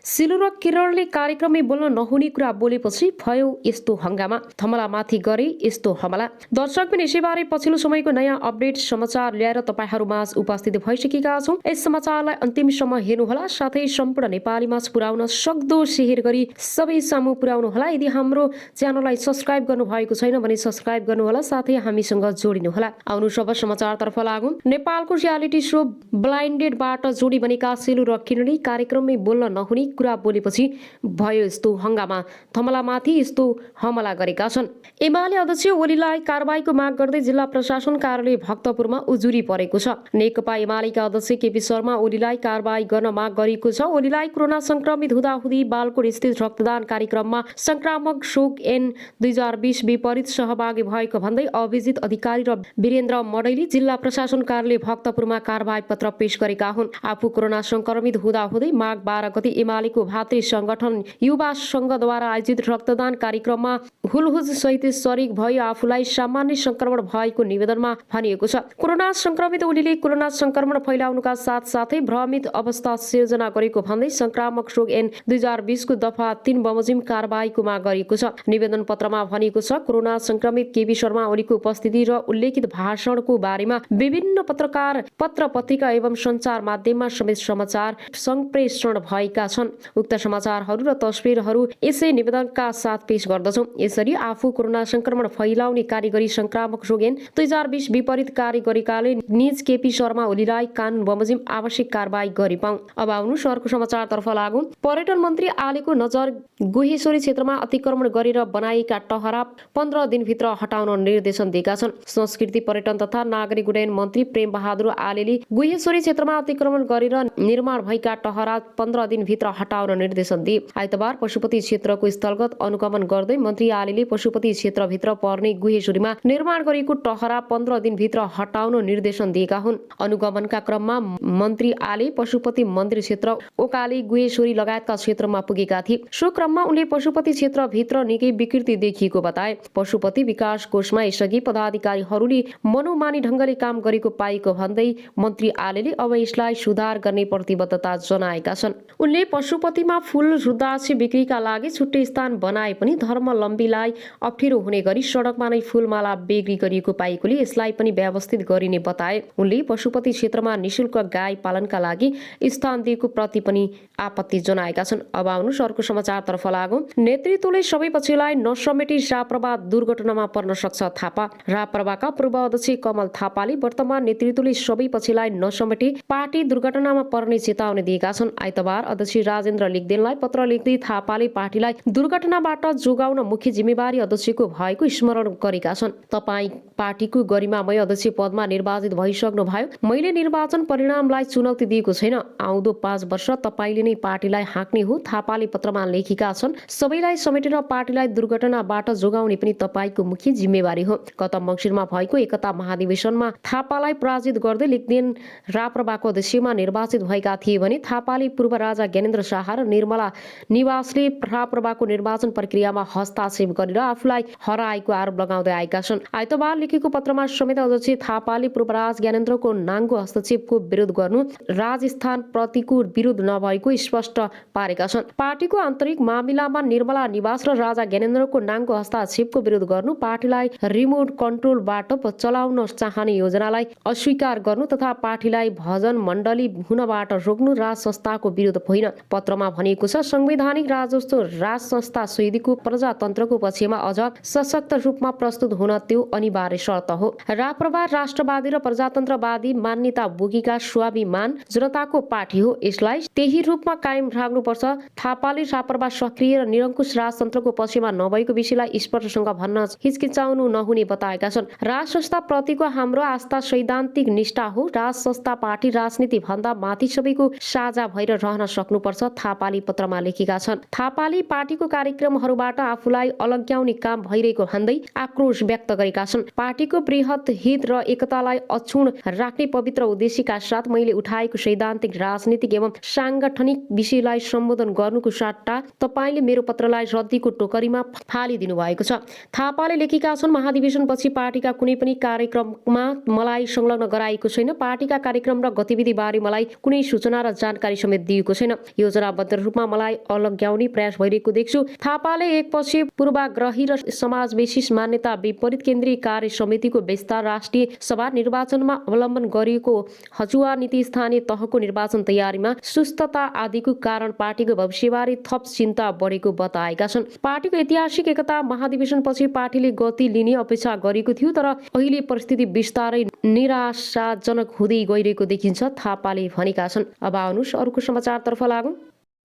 सिलु र किरणले कार्यक्रममै बोल्न नहुने कुरा बोलेपछि भयो यस्तो हंगामा, थमलामाथि गरे यस्तो हमला। दर्शक पनि यसैबारे पछिल्लो समयको नयाँ अपडेट समाचार ल्याएर तपाईहरूमाझ उपस्थित भइसकेका छौं। यस समाचारलाई अन्तिमसम्म हेर्नुहोला, साथै सम्पूर्ण नेपालीमाझ पुर्याउन सक्दो शेयर गरी सबै सामु पुर्याउनुहोला। यदि हाम्रो च्यानललाई सब्स्क्राइब गर्नुभएको छैन भने सब्स्क्राइब गर्नुहोला, साथै हामीसँग जोडिनुहोला। आउनु सब समाचारतर्फ लागौं। नेपालको रियालिटी शो ब्लाइन्डेडबाट जोडी बनेका सिलु र किरणले कार्यक्रममै बोल्न नहुने कुरा बोलेपछि भयो यस्तो हंगामा, थमलामाथि यस्तो हमला गरेका छन्। एमाले अध्यक्ष ओलीलाई कारबाहीको माग गर्दै जिल्ला प्रशासन कार्यालय भक्तपुरमा उजुरी परेको छ। नेकपा एमालेका अध्यक्ष केपी शर्मा ओलीलाई कारबाही गर्न माग गरेको छ। ओलीलाई कोरोना संक्रमित हुँदाहुँदी बालकोट स्थित रक्तदान कार्यक्रममा संक्रामक रोग एन 2020 विपरीत सहभागी भएको भन्दै अभिजित अधिकारी र वीरेन्द्र मडैली जिल्ला प्रशासन कार्यालय भक्तपुरमा कारबाही पत्र पेश गरेका हुन्। आफू कोरोना संक्रमित हुँदाहुँदै माघ 12 गते एमालेको भातृ संगठन युवा संघद्वारा आयोजित रक्तदान कार्यक्रममा हुलहुज सहित शरीक भई आफूलाई सामान्य संक्रमण भएको निवेदनमा भनिएको छ। कोरोना संक्रमित ओलीले कोरोना संक्रमण फैलाउनुका साथसाथै भ्रमित अवस्था सिर्जना गरेको भन्दै संक्रामक रोग एन 2020 को दफा 3 बमोजिम कारबाहीको माग गरिएको छ। निवेदन पत्रमा भनिएको छ, कोरोना संक्रमित केपी शर्मा ओलीको उपस्थिति र उल्लेखित भाषणको बारेमा विभिन्न पत्रकार, पत्र पत्रिका एवं सञ्चार माध्यममा समेत समाचार संप्रेषण भएका छन्। उक्त समाचारहरू र तस्बिरहरू यसै निवेदनका साथ पेश गर्दछौं। यसरी आफू कोरोना संक्रमण फैलाउने कार्य गरी संक्रामक रोग एन 2020 विपरीत कार्य गरेकाले निज केपी शर्मा ओलीलाई कानून बमोजिम आवश्यक कारबाही गरी पाऊ। अब आउनु शहरको समाचारतर्फ लागौं। पर्यटन मन्त्री आलेको नजर गुहेश्वरी क्षेत्रमा अतिक्रमण गरेर बनाएका टहरा 15 दिनभित्र हटाउन निर्देशन दिएका छन्। संस्कृति पर्यटन तथा नागरिक उड्डयन मन्त्री प्रेम बहादुर आलेले गुहेश्वरी क्षेत्रमा अतिक्रमण गरेर निर्माण भएका टहरा 15 दिनभित्र हटाउन निर्देशन दिए। आइतबार पशुपति क्षेत्रको स्थलगत अनुगमन गर्दै मन्त्री आलेले पशुपति क्षेत्रभित्र पर्ने गुहेश्वरीमा निर्माण गरेको टहरा 15 दिनभित्र हटाउन निर्देशन दिएका हुन्। अनुगमनका क्रममा मन्त्री आले पशुपति मन्दिर क्षेत्र, ओकाली, गुहेश्वरी लगायतका क्षेत्रमा पुगेका थिए। सो क्रममा उनले पशुपति क्षेत्रभित्र निकै विकृति देखिएको बताए। पशुपति विकास कोषमा यसअघि पदाधिकारीहरूले मनोमानी ढंगले काम गरेको पाएको भन्दै मन्त्री आलेले अब यसलाई सुधार गर्ने प्रतिबद्धता जनाएका छन्। उनले पशुपतिमा फूल रुद्राक्ष बिक्रीका लागि छुट्टै स्थान बनाए पनि धर्मलम्बीलाई अप्ठ्यारो हुने गरी सडकमा नै फूलमाला बिक्री गरिएको पाएकोले यसलाई पनि व्यवस्थित गरिने बताए। उनले पशुपति क्षेत्रमा निशुल्क गाई पालनका लागि स्थान दिएको प्रति पनि आपत्ति जनाएका छन्। अब आउनु अर्को समाचारतर्फ लागौं। नेतृत्वले सबै पक्षलाई नसमेटी राप्रपा दुर्घटनामा पर्न सक्छ थापा। राप्रपाका पूर्व अध्यक्ष कमल थापाले वर्तमान नेतृत्वले सबै पक्षलाई नसमेटी पार्टी दुर्घटनामा पर्ने चेतावनी दिएका छन्। आइतबार अध्यक्ष राजेन्द्र लिग्देनलाई पत्र लेख्दै थापाले पार्टीलाई दुर्घटनाबाट जोगाउन मुख्य जिम्मेवारी अध्यक्षको भएको स्मरण गरेका छन्। तपाई पार्टीको गरिमामय अध्यक्ष पदमा निर्वाचित भइसक्नु भयो। मैले निर्वाचन परिणामलाई चुनौती दिएको छैन। आउँदो 5 वर्ष तपाईले नै पार्टीलाई हाँक्ने हो, थापाले पत्रमा लेखेका छन्। सबैलाई समेटेर पार्टीलाई दुर्घटनाबाट जोगाउने पनि तपाईको मुख्य जिम्मेवारी हो। गत मङ्सिरमा भएको एकता महाधिवेशनमा थापालाई पराजित गर्दै लेख्देन राप्रपाको अध्यक्षमा निर्वाचित भएका थिए भने थापाले पूर्व राजा ज्ञानेन्द्र शाह र निर्मला निवासले राप्रपाको निर्वाचन प्रक्रियामा हस्तक्षेप गरेर आफूलाई हराएको आरोप लगाउँदै आएका छन्। आइतबार लेखेको पत्रमा समेत अध्यक्ष थापाले पूर्व राजा ज्ञानेन्द्रको नाङ्गो हस्तक्षेपको विरोध गर्नु राजस्थान प्रतिको विरोध नभएको स्पष्ट पारेका छन्। पार्टीको आन्तरिक मामिलामा निर्मला निवास र राजा ज्ञानेन्द्रको नाङ्गो हस्तक्षेपको विरोध गर्नु, पार्टीलाई रिमोट कन्ट्रोलबाट चलाउन चाहने योजनालाई अस्वीकार गर्नु तथा पार्टीलाई भजन मण्डली हुनबाट रोक्नु राज संस्थाको विरोध होइन। पत्रमा भनिएको छ, संवैधानिक राजस्व राज संस्था सुइदीको प्रजातन्त्रको पक्षमा अझ सशक्त रूपमा प्रस्तुत हुन त्यो अनिवार्य शर्त हो। राप्रपा राष्ट्रवादी र प्रजातन्त्रवादी मान्यता बोकेका स्वाभिमान जनताको पार्टी हो। यसलाई त्यही रूपमा कायम राख्नुपर्छ। थापाले राप्रपा सक्रिय र निरङ्कुश राजतन्त्रको पक्षमा नभएको विषयलाई स्पष्टसँग भन्न हिचकिचाउनु नहुने बताएका छन्। राज संस्था प्रतिको हाम्रो आस्था सैद्धान्तिक निष्ठा हो। राज संस्था पार्टी राजनीति भन्दा माथि सबैको साझा भएर रहन सक्नुपर्छ, थापाले पत्रमा लेखेका छन्। थापाले पार्टीको कार्यक्रमहरूबाट आफूलाई अलग्याउने काम भइरहेको भन्दै आक्रोश व्यक्त गरेका छन्। पार्टीको बृहत हित र एकतालाई अक्षुण्ण राख्ने पवित्र उद्देश्यका साथ मैले उठाएको सैद्धान्तिक राजनीतिक एवं सांगठनिक विषयलाई सम्बोधन गर्नुको सट्टा तपाईले मेरो पत्रलाई रद्दीको टोकरीमा फालिदिनु भएको छ। थापाले लेखेका छन्, महाधिवेशनपछि पार्टीका कुनै पनि कार्यक्रममा मलाई संलग्न गराएको छैन। पार्टीका कार्यक्रम र गतिविधि बारे मलाई कुनै सूचना र जानकारी समेत दिएको छैन। यो योजनाबद्ध रूपमा मलाई अलग्याउने प्रयास भइरहेको देख्छु। थापाले एकपछि पूर्वाग्रही र समाजवेशी मान्यता विपरीत केन्द्रीय कार्य समितिको विस्तार, राष्ट्रिय सभा निर्वाचनमा अवलम्बन गरिएको हचुवा नीति, स्थानीय तहको निर्वाचन तयारीमा सुस्तता आदिको कारण पार्टीको भविष्यबारे थप चिन्ता बढेको बताएका छन्। पार्टीको ऐतिहासिक एकता महाधिवेशनपछि पार्टीले गति लिने अपेक्षा गरेको थियो, तर अहिले परिस्थिति बिस्तारै निराशाजनक हुँदै गइरहेको देखिन्छ, थापाले भनेका छन्। अब आउनुहोस् अर्को समाचारतर्फ लागौँ।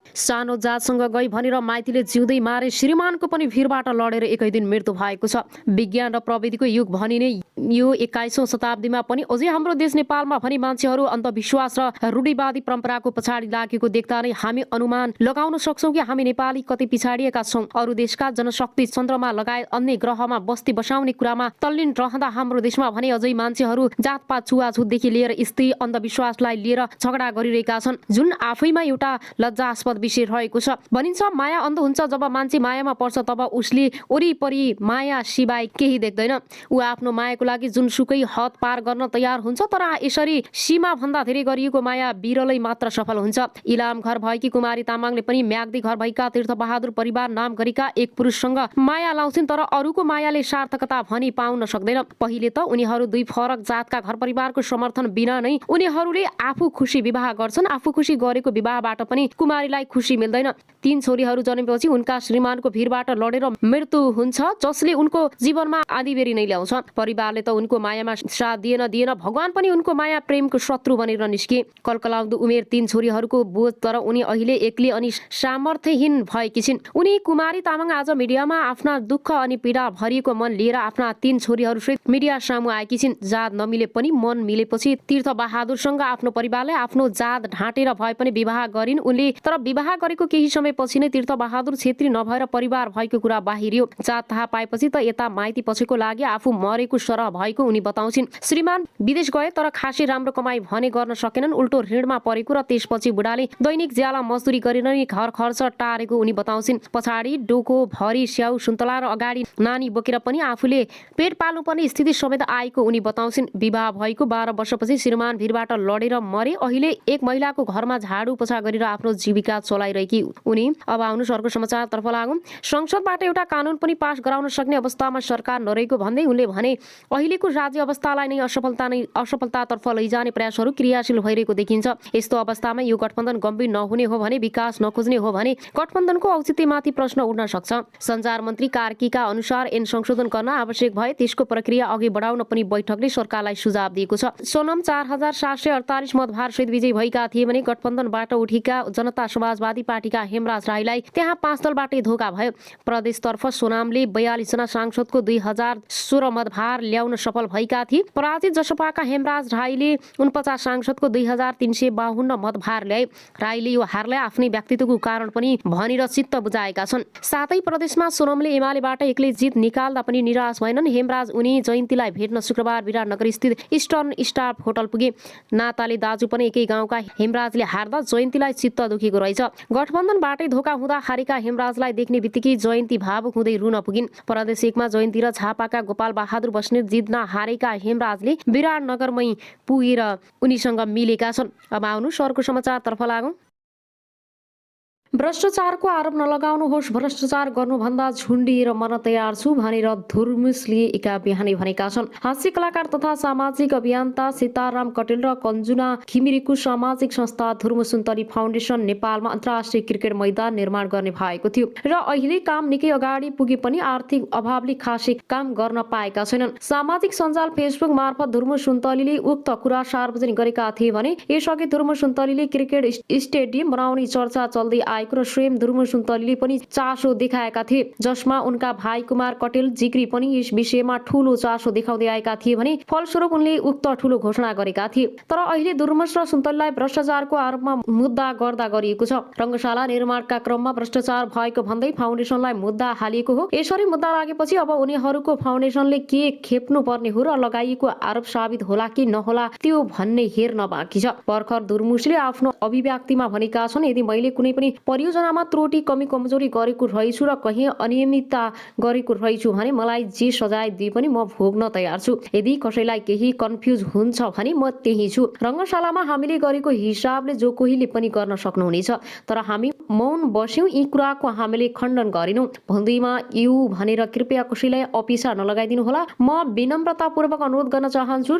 सानो जातसँग गई भनेर माइतीले जिउँदै मारे श्रीमानको पनि भिरबाट लडेर एकै दिन मृत्यु भएको छ। विज्ञान र प्रविधिको युग भनिने यो 21औं शताब्दीमा पनि अझै हाम्रो देश नेपालमा भने मान्छेहरू अन्धविश्वास र रूढिवादी परम्पराको पछाडि लागेको देख्दा नै हामी अनुमान लगाउन सक्छौँ कि हामी नेपाली कति पिछाडिएका छौँ। अरू देशका जनशक्ति चन्द्रमा लगायत अन्य ग्रहमा बस्ती बसाउने कुरामा तल्लीन रहँदा हाम्रो देशमा भने अझै मान्छेहरू जातपात छुवाछुतदेखि लिएर स्त्री अन्धविश्वासलाई लिएर झगडा गरिरहेका छन्, जुन आफैमा एउटा लज्जास्पद विषय रहेको छ। भनिन्छ माया अन्ध हुन्छ, जब मान्छे मायामा पर्छ तब उसले वरिपरि माया सिवाय केही देख्दैन। ऊ आफ्नो मायाको लागि जुनसुकै हद पार गर्न तयार हुन्छ, तर यसरी सीमा भन्दा धेरै गरिएको माया बिरलै मात्र सफल हुन्छ। इलाम घर भएकी कुमारी तामाङले पनि म्याग्दी घर भएका तीर्थबहादुर परिवार नाम गरेका एक पुरुषसँग माया लाउँछिन्, तर अरूको मायाले सार्थकता भनी पाउन सक्दैन। पहिले त उनीहरू दुई फरक जातका घर परिवारको समर्थन बिना नै उनीहरूले आफू खुसी विवाह गर्छन्। आफू खुसी गरेको विवाहबाट पनि कुमारीलाई खुसी मिल्दैन। 3 छोरीहरू जन्मेपछि उनका श्रीमानको भिरबाट लडेर मृत्यु हुन्छ, जसले उनको जीवनमा आँधीबेरी नै ल्याउँछ। परिवारले त उनको मायामा साथ दिएन, भगवान पनि उनको माया प्रेमको शत्रु बनेर निस्के। कलकलाउँदो उमेर 3 छोरीहरूको बोझ, तर उनी अहिले एक्लै अनि सामर्थ्यहीन भएकी छिन्। उनी कुमारी तामाङ आज मिडियामा आफ्ना दुःख अनि पीडा भरिएको मन लिएर आफ्ना 3 छोरीहरूसहित मिडिया सामु आएकी छिन्। जात नमिले पनि मन मिलेपछि तीर्थबहादुरसँग आफ्नो परिवारले आफ्नो जात ढाँटेर भए पनि विवाह गरिन् उनले। तर विवाह गरेको केही समयपछि नै तीर्थबहादुर छेत्री नभएर परिवार भएको कुरा बाहिरियो। जात थाहा पाएपछि त यता माइती पछिको लागि आफू मरेको सरह भएको उनी बताउँछिन्। श्रीमान विदेश गए तर खासै राम्रो कमाई भने गर्न सकेनन्, उल्टो ऋणमा परेको र त्यसपछि बुढाले दैनिक ज्याला मजदुरी गरेर नै घर खर्च टारेको उनी बताउँछिन्। पछाडि डोको भरि स्याउ सुन्तला र अगाडि नानी बोकेर पनि आफूले पेट पाल्नुपर्ने स्थिति समेत आएको उनी बताउँछिन्। विवाह भएको 12 वर्षपछि श्रीमान भिरबाट लडेर मरे। अहिले एक महिलाको घरमा झाडु पोछा गरेर आफ्नो जीविका चलाइरहेकी उनी। अब आउनुहोस् अर्को समाचारतर्फ लागौँ। संसदबाट एउटा कानुन पनि पास गराउन सक्ने अवस्थामा सरकार नरहेको भन्दै उनले भने अहिलेको राज्य अवस्थालाई नै असफलतातर्फ लैजाने प्रयासहरू क्रियाशील भइरहेको देखिन्छ। यस्तो अवस्थामा यो गठबन्धन गम्भीर नहुने हो भने, विकास नखोज्ने हो भने गठबन्धनको औचित्यमाथि प्रश्न उठ्न सक्छ। सञ्चार मन्त्री कार्कीका अनुसार ऐन संशोधन गर्न आवश्यक भए त्यसको प्रक्रिया अघि बढाउन पनि बैठकले सरकारलाई सुझाव दिएको छ। सोनम 4748 मतभारसहित विजयी भएका थिए भने गठबन्धनबाट उठेका जनता समाजवादी पार्टीका हेमराज राईलाई त्यहाँ 5 दलबाटै धोका भयो। प्रदेशतर्फ सोनामले 42 जना सांसदको 2016 मतभार ल्याउन सफल भएका थिए। पराजित जसपाका हेमराज राईले 49 सांसदको 2352 मतभार ल्याए। राईले यो हारलाई आफ्नै व्यक्तित्वको कारण पनि भनेर चित्त बुझाएका छन्। साथै प्रदेशमा सोनमले एमालेबाट एक्लै जित निकाल्दा पनि निराश भएनन्। हेमराज उनी जयन्तीलाई भेट्न शुक्रबार विराटनगर स्थित इस्टर्न स्टार होटल पुगे। नाताले दाजु पनि एकै गाउँका हेमराजले हार्दा जयन्तीलाई चित्त दुखेको रहेछ। गठबन्धनबाटै धोका हुँदा हारेका हेमराजलाई देख्ने बित्तिकै जयन्ती भावुक हुँदै रुन पुगिन्। प्रदेश 1 मा जयन्ती र झापाका गोपाल बहादुर बस्नेत जित्न हारेका हेमराजले विराटनगरमै पुगेर उनीसँग मिलेका छन्। अब आउनुहोस् अर्को समाचारतर्फ लागौँ। भ्रष्टाचारको आरोप नलगाउनुहोस्, भ्रष्टाचार गर्नुभन्दा झुन्डिएर मर्न तयार छु भनेर धुर्मुसले एका बिहानै भनेका छन्। हास्य कलाकार तथा सामाजिक अभियन्ता सीताराम कटेल र कञ्जुना घिमिरेको सामाजिक संस्था धुर्मुसुन्तली फाउन्डेसन नेपालमा अन्तर्राष्ट्रिय क्रिकेट मैदान निर्माण गर्ने भएको थियो र अहिले काम निकै अगाडि पुगे पनि आर्थिक अभावले खासै काम गर्न पाएका छैनन्। सामाजिक सञ्जाल फेसबुक मार्फत धुर्मुसुन्तलीले उक्त कुरा सार्वजनिक गरेका थिए भने यसअघि धुर्मुसुन्तलीले क्रिकेट स्टेडियम बनाउने चर्चा चल्दै आएको र स्वयं धुर्मुसुन्तलीले पनि चासो देखाएका थिए, जसमा उनका भाइ कुमार कटेल जिग्री पनि यस विषयमा ठूलो चासो देखाउँदै आएका थिए भने फलस्वरूप उनले उक्त ठूलो घोषणा गरेका थिए। तर अहिले धुर्मुस र सुन्तलीलाई भ्रष्टाचारको आरोपमा मुद्दा गर्दा गरिएको छ। रङ्गशाला निर्माणका क्रममा भ्रष्टाचार भएको भन्दै फाउन्डेसनलाई मुद्दा हालिएको हो। यसरी मुद्दा लागेपछि अब उनीहरूको फाउन्डेसनले के खेप्नु पर्ने हो र लगाइएको आरोप साबित होला कि नहोला त्यो भन्ने हेर्न बाँकी छ। भर्खर धुर्मुसले आफ्नो अभिव्यक्तिमा भनेका छन्, यदि मैले कुनै पनि परियोजनामा त्रुटि कमी कमजोरी गरेको रहेछु र कहीँ अनियमितता गरेको रहेछु भने मलाई जे सजाय दिए पनि म भोग्न तयार छु। यदि कसैलाई केही कन्फ्युज हुन्छ भने म त्यही छु। रङ्गशालामा हामीले गरेको हिसाबले जो कोहीले पनि गर्न सक्नुहुनेछ, तर हामी मौन बस्यौँ, यी कुराको हामीले खण्डन गरेनौँ। भन्दैमा यो भनेर कृपया कसैलाई अपिसा नलगाइदिनु होला। म विनम्रतापूर्वक अनुरोध गर्न चाहन्छु